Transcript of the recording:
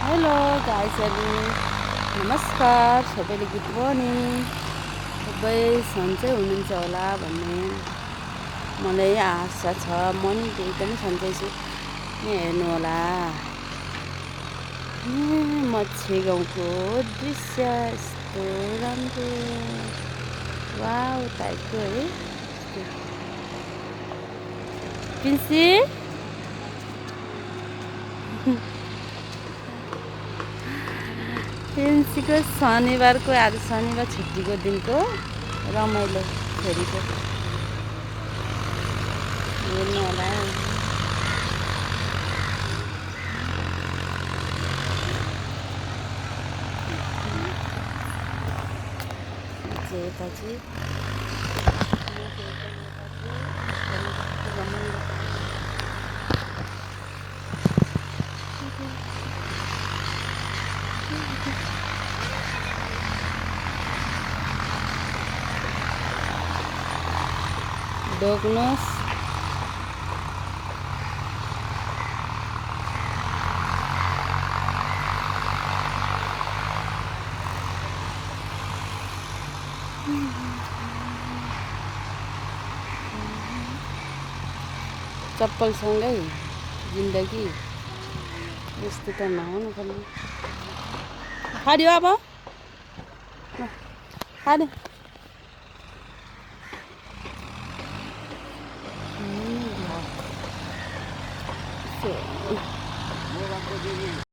Hello गाइसहरू, नमस्कार सबैले, good morning. सबै सन्चै हुनुहुन्छ होला भन्ने मलाई आशा छ। म नि एकदमै सन्चै छु। हेर्नु होला मच्छे गाउँको दृश्य यस्तो राम्रो, वाउ टाइपको है। पिन्सी पिन्सीको शनिबारको, आज शनिबार छुट्टीको दिनको रमाइलो फेरिको हेर्नु होला। यता चाहिँ ढोग्नुहोस्। चप्पलसँगै जिन्दगी यस्तो त नहुनु पर्ने। खायो अब खाने